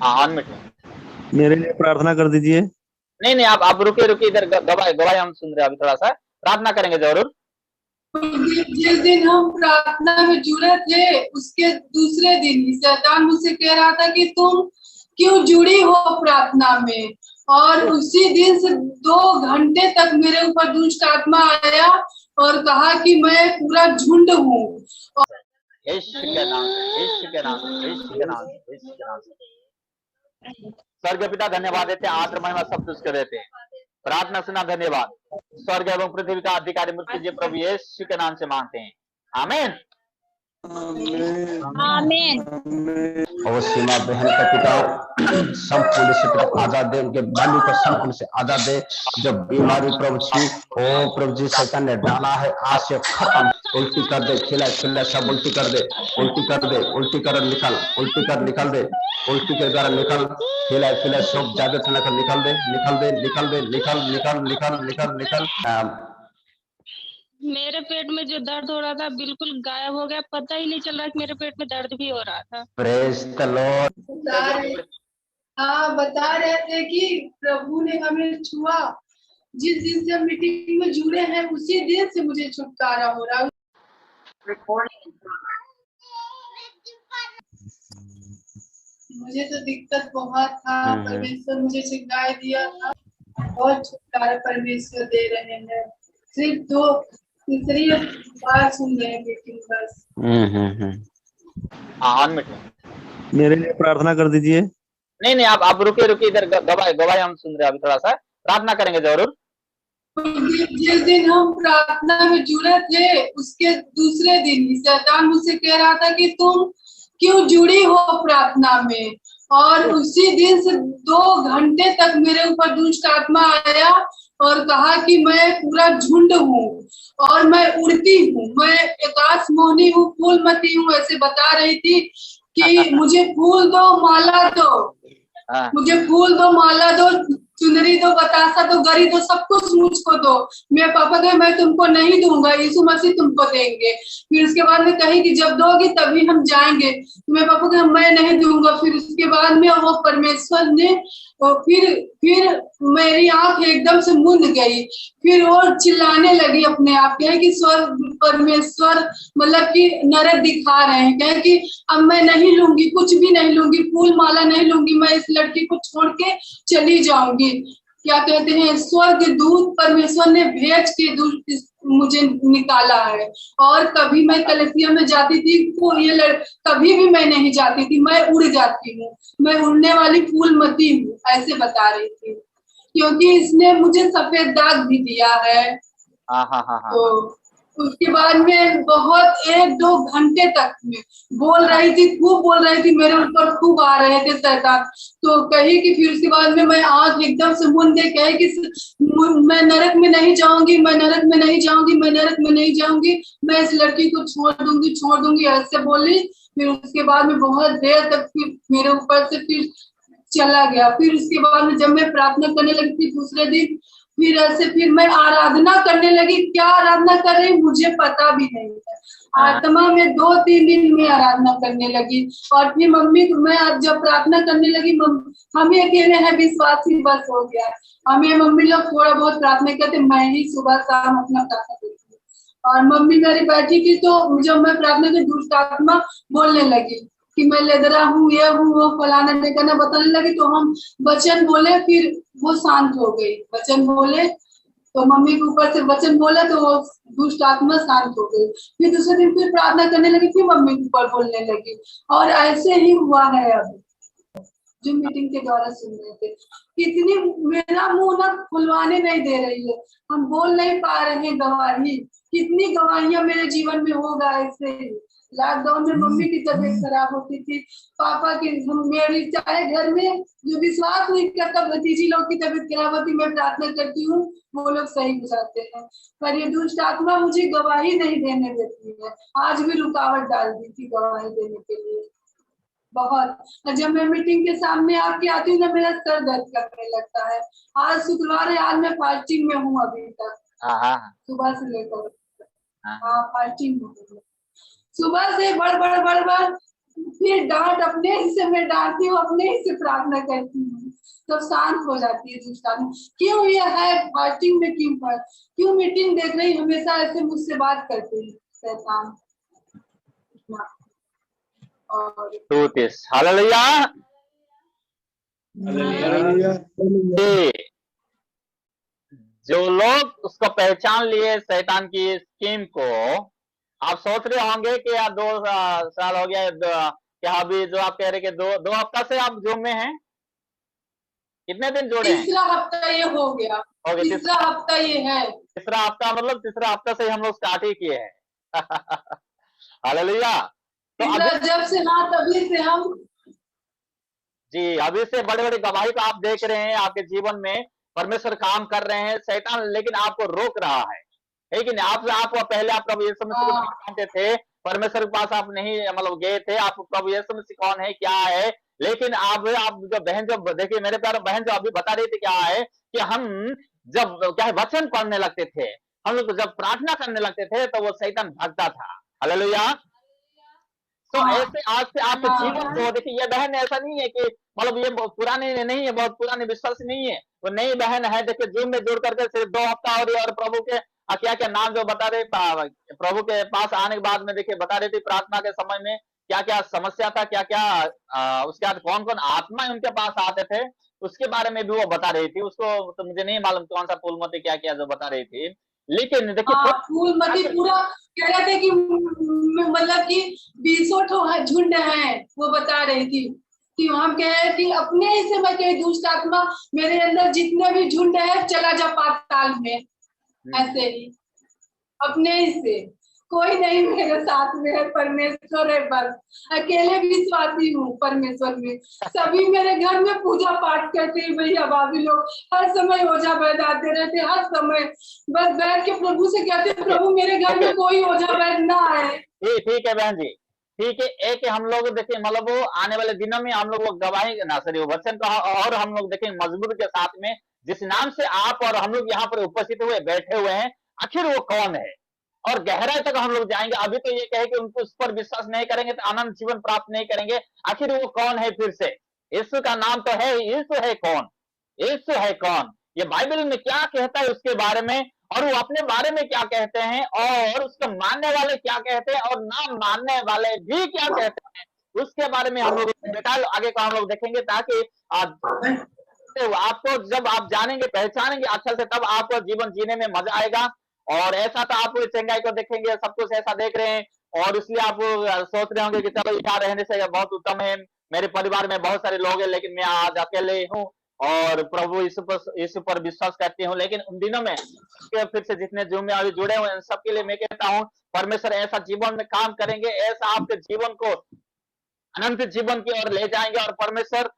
हाँ, ऑन मिट में। मेरे लिए प्रार्थना कर दीजिए। नहीं नहीं, आप रुकिए रुकिए, इधर गवाही गवाही हम सुन रहे हैं, अभी थोड़ा सा प्रार्थना करेंगे जरूर। जिस दिन हम प्रार्थना में जुड़े थे उसके दूसरे दिन शैतान मुझसे कह रहा था कि तुम क्यों जुड़ी हो प्रार्थना में, और उसी दिन से 2 घंटे तक मेरे ऊपर दुष्ट आत्मा आया और कहा कि मैं पूरा झुंड हूँ। यीशु के नाम से, यीशु के नाम से, यीशु के नाम से, यीशु के नाम से। स्वर्ग पिता धन्यवाद देते हैं, आदर महिमा सब तुझको देते हैं। प्रार्थना सुना, धन्यवाद। स्वर्ग एवं पृथ्वी का अधिकारी मृत्युंजय प्रभु यीशु के नाम से मांगते हैं, आमीन। आमीन। और सीमा बहन का पिता संपूर्ण से पिता आजाद दे, उनके बालू को संपूर्ण से आजाद दे। जब बीमारी प्रभु जी ओ प्रभु जी शैतान ने डाला है आज से खत्म, उल्टी कर दे, खिला खिला सब उल्टी कर दे, उल्टी कर दे, उल्टी कर निकल, उल्टी कर निकल दे, उल्टी के द्वारा निकल, खिला खिला सब जागृत लेकर निकल दे, निकल दे, निकल दे, निकल निकल निकल निकल निकल। मेरे पेट में जो दर्द हो रहा था बिल्कुल गायब हो गया, पता ही नहीं चल रहा कि मेरे पेट में दर्द भी हो रहा था। Praise the Lord. हाँ, बता रहे थे कि प्रभु ने हमें छुआ। जिस दिन से हम मीटिंग में जुड़े हैं उसी दिन से मुझे छुटकारा हो रहा है। मुझे तो दिक्कत बहुत था, परमेश्वर मुझे सिखाया दिया था, बहुत छुटकारा परमेश्वर दे रहे हैं। सिर्फ 2-3 बार सुन रहे हैं लेकिन बस। हाँ, ऑन मिट में। मेरे लिए प्रार्थना कर दीजिए। नहीं नहीं, आप रुकिए रुकिए, इधर गवाही गवाही हम सुन रहे हैं, अभी थोड़ा सा प्रार्थना करेंगे जरूर। जिस दिन हम प्रार्थना में जुड़े थे उसके दूसरे दिन शैतान मुझसे कह रहा था कि तुम क्यों जुड़ी हो प्रार्थना में, और उसी दिन से 2 घंटे तक मेरे ऊपर दुष्ट आत्मा आया और कहा कि मैं पूरा झुंड हूँ और मैं उड़ती हूँ, मैं आकाश मोहिनी हूँ, फूलमती हूँ, ऐसे बता रही थी कि मुझे फूल दो, माला दो, मुझे फूल दो, माला दो, चुनरी दो, बतासा दो, गरी दो, सब कुछ मुझको दो। मेरे पापा कहे मैं तुमको नहीं दूंगा, यीशु मसीह तुमको देंगे। फिर उसके बाद में कही कि जब दोगी तभी हम जाएंगे। मेरे पापा कहे मैं नहीं दूंगा। फिर उसके बाद में वो परमेश्वर ने फिर मेरी आंख एकदम से मुंद गई। फिर वो चिल्लाने लगी अपने आप, कहे कि स्वर्ग परमेश्वर मतलब कि नरक दिखा रहे हैं, कहे कि अब मैं नहीं लूंगी, कुछ भी नहीं लूंगी, फूल माला नहीं लूंगी, मैं इस लड़की को छोड़ के चली जाऊंगी। क्या कहते हैं, स्वर्ग दूत परमेश्वर ने भेज के दूत मुझे निकाला है। और कभी मैं कलेक्टिया में जाती थी तो कभी भी मैं नहीं जाती थी, मैं उड़ जाती हूँ, मैं उड़ने वाली फूलमती हूँ, ऐसे बता रही थी, क्योंकि इसने मुझे सफेद दाग भी दिया है। तो उसके बाद में बहुत 1-2 घंटे तक में बोल रही थी, खूब बोल रही थी, मेरे ऊपर खूब आ रहे थे शैतान। तो कही कि फिर उसके बाद में मैं आंख एकदम से मूंद के कहे कि मैं नरक में नहीं जाऊंगी, मैं नरक में नहीं जाऊंगी, मैं नरक में नहीं जाऊंगी, मैं इस लड़की को छोड़ दूंगी, ऐसे बोली। फिर उसके बाद में बहुत देर तक फिर मेरे ऊपर से फिर चला गया। फिर उसके बाद में जब मैं प्रार्थना करने लगी थी दूसरे दिन, फिर ऐसे फिर मैं आराधना करने लगी। क्या आराधना कर रही मुझे पता भी नहीं था। आत्मा में 2-3 दिन में आराधना करने लगी। और फिर मम्मी को मैं जब प्रार्थना करने लगी, हम ही अकेले हैं विश्वासी, बस हो गया। हमें मम्मी लोग थोड़ा बहुत प्रार्थना करते, मैं ही सुबह शाम अपना प्रार्थना करती हूँ। और मम्मी मेरी बैठी थी तो जब मैं प्रार्थना की दुष्ट आत्मा बोलने लगी कि मैं लेदरा हूँ, ये हूँ, वो फलाना ढिकाना बताने लगी। तो हम वचन बोले, फिर वो शांत हो गई। वचन बोले तो मम्मी के ऊपर से वचन बोले तो वो दुष्ट आत्मा शांत हो गई। फिर दूसरे दिन फिर प्रार्थना करने लगी, फिर मम्मी के ऊपर बोलने लगी। और ऐसे ही हुआ है। अब जो मीटिंग के द्वारा सुन रहे थे, कितनी मेरा मुंह ना खुलवाने नहीं दे रही है, हम बोल नहीं पा रहे हैं गवाही। कितनी गवाहियां मेरे जीवन में होगा ऐसे। लॉकडाउन में मम्मी की तबीयत खराब होती थी, पापा की, मेरी चाहे घर में जो विश्वास नहीं करता भतीजी लोग की तबीयत खराब होती, मैं प्रार्थना करती हूँ वो लोग सही हो जाते हैं। पर ये दुष्ट आत्मा मुझे गवाही नहीं देने देती है। आज भी रुकावट डाल दी थी गवाही देने के लिए बहुत। जब मैं मीटिंग के सामने आके आती हूँ ना, मेरा सर दर्द करने लगता है। आज शुक्रवार है, आज मैं फास्टिंग में हूँ अभी तक, सुबह से लेकर। हाँ, फास्टिंग में हूँ। सुबह से बड़ फिर डांट अपने ही से मैं डांटती हूँ, अपने ही से प्रार्थना करती हूँ, तब शांत हो जाती है दुष्ट आत्मा। क्यों ये है फास्टिंग में, क्यों मीटिंग देख रही हमेशा ऐसे मुझसे बात करते हैं शैतान। और ट्रूथ इज हालेलुया। जो लोग उसको पहचान लिए शैतान की स्कीम को, आप सोच रहे होंगे कि यार 2 साल हो गया, क्या अभी जो आप कह रहे कि दो हफ्ता से आप जूम में हैं, कितने दिन जोड़े हैं? तीसरा हफ्ता ये हो गया, हो गया तीसरा हफ्ता ये है। तीसरा हफ्ता, मतलब तीसरा हफ्ता से हम लोग स्टार्ट ही किए हैं। हालेलुया। तो अभी जब से हाँ तभी से हम जी, अभी से बड़े बड़े गवाही को आप देख रहे हैं, आपके जीवन में परमेश्वर काम कर रहे हैं, शैतान लेकिन आपको रोक रहा है। लेकिन आप पहले आप प्रभु यीशु मसीह को नहीं जानते थे, परमेश्वर के पास आप नहीं मतलब गए थे, आप प्रभु यीशु मसीह कौन है क्या है, लेकिन आप जो बहन जो देखिए मेरे प्यारे बहन जो अभी बता रही थी क्या है कि हम जब क्या है वचन पढ़ने लगते थे, हम लोग जब प्रार्थना करने लगते थे तो वो शैतान भागता था। हालेलुया। तो ऐसे आज से आपके जीवन को देखिए, ये बहन ऐसा नहीं है कि मतलब ये बहुत पुराने नहीं है, बहुत पुराने विश्वास नहीं है, वो नई बहन है। देखिए जूम में जुड़ करके सिर्फ 2 हफ्ता हो रही है और प्रभु के क्या क्या नाम जो बता रहे, प्रभु के पास आने के बाद में देखिए बता रही थी प्रार्थना के समय में क्या क्या समस्या था, क्या क्या उसके बाद कौन कौन आत्मा उनके पास आते थे, उसके बारे में भी वो बता रही थी। उसको तो मुझे नहीं मालूम कौन सा फूलमती क्या क्या जो बता रही थी, लेकिन देखिए फूलमती पूरा कह रहे थे कि मतलब कि 20 ठो झुंड है, वो बता रही थी कि हम कह रहे कि अपने ही से मैं कही दुष्ट आत्मा मेरे अंदर जितने भी झुंड है चला जा पाताल में, ऐसे ही अपने ही से। कोई नहीं मेरे साथ में है, परमेश्वर है बस, अकेले विश्वासी हूँ परमेश्वर में। सभी मेरे घर में पूजा पाठ करते हैं भैया भाभी लोग, हर समय ओझा वैद्य आते रहते, हर समय बस बैठ के प्रभु से कहते प्रभु मेरे घर में कोई ओझा वैद्य ना आए। ठीक है बहन जी, ठीक है। एक हम लोग देखिए मतलब वो आने वाले दिनों में हम लोग वो गवाही ना सॉरी वो वचन का और हम लोग देखें मजबूत के साथ में, जिस नाम से आप और हम लोग यहाँ पर उपस्थित हुए बैठे हुए हैं, आखिर वो कौन है और गहराई तक हम लोग जाएंगे। अभी तो ये कहे कि उनको उस पर विश्वास नहीं करेंगे तो आनंद जीवन प्राप्त नहीं करेंगे। आखिर वो कौन है? फिर से यीशु का नाम तो है, यीशु है कौन? यीशु है कौन? ये बाइबल में क्या कहता है उसके बारे में, और वो अपने बारे में क्या कहते हैं, और उसको मानने वाले क्या कहते हैं और ना मानने वाले भी क्या कहते हैं, उसके बारे में हम लोग डिटेल आगे का हम लोग देखेंगे, ताकि आपको जब आप जानेंगे पहचानेंगे अच्छा से, तब आपको जीवन जीने में मजा आएगा। और ऐसा तो आप चंगाई को देखेंगे, सब कुछ ऐसा देख रहे हैं और इसलिए आप सोच रहे होंगे कि चलो यहाँ रहने से बहुत उत्तम है, मेरे परिवार में बहुत सारे लोग हैं लेकिन मैं आज अकेले हूँ और प्रभु यीशु पर विश्वास करती हूँ। लेकिन उन दिनों में फिर से जितने जूम में अभी जुड़े हुए हैं सबके लिए मैं कहता हूँ परमेश्वर ऐसा जीवन में काम करेंगे, ऐसा आपके जीवन को अनंत जीवन की ओर ले जाएंगे। और परमेश्वर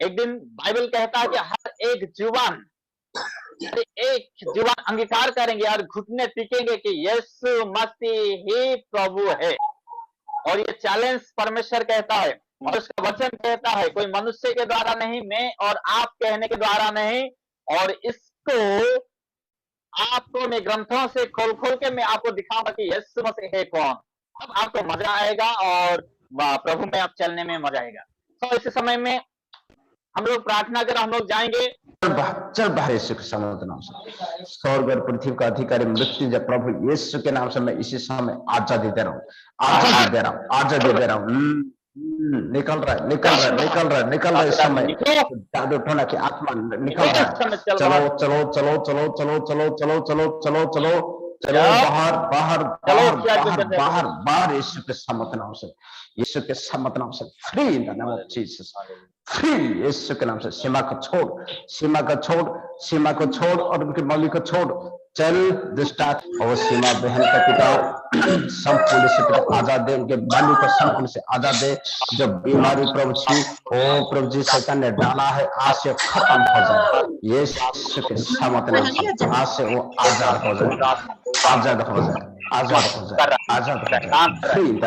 एक दिन बाइबल कहता है कि हर एक जुबान अंगीकार करेंगे और घुटने टिकेंगे कि यीशु मसीह ही प्रभु है। और ये चैलेंज परमेश्वर कहता है और उसका वचन कहता है, कोई मनुष्य के द्वारा नहीं, मैं और आप कहने के द्वारा नहीं। और इसको आपको मैं ग्रंथों से खोल खोल के मैं आपको दिखाऊंगा कि यीशु मसीह है कौन। अब आपको मजा आएगा और प्रभु में आप चलने में मजा आएगा। तो इस समय में हम लोग प्रार्थना कर हम लोग जाएंगे। चल बाहर यीशु के समर्थ नाम से, स्वर्ग और पृथ्वी का अधिकारी मृत्युंजय प्रभु यीशु के नाम से मैं इसी समय आजादी दे रहा हूँ, आजादी दे रहा हूँ, आजादी दे रहा हूँ। निकल रहा है, निकल रहा है, निकल रहा है, निकल रहा है इस समय। जादू टोना की आत्मा निकल रहा है। चलो चलो चलो चलो चलो चलो चलो चलो चलो चलो चलो बाहर बाहर बाहर बाहर बाहर बाहर यीशु के समर्थ नाम से, यीशु के समर्थ नाम से free in the name of Jesus, free यीशु के नाम से। सीमा को छोड़, सीमा को छोड़, सीमा को छोड़ और उनकी मौली को छोड़। चल दुष्टात और सीमा बहन का पिता संपूर्ण से पिता आजाद दे, उनके बालू को संपूर्ण से आजाद दे। जो बीमारी प्रभु जी ओ प्रभु जी शैतान ने डाला है आज से खत्म हो जाए, यीशु के समर्थ नाम से आज से वो आजाद हो जाए, आजाद हो जाए, आजाद हो जाए, आजाद हो जाए। Free in the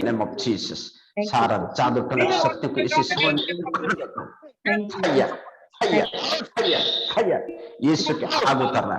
name of Jesus. सारा जादू टोना शक्ति को इसी समय यीशु के आग उतरना,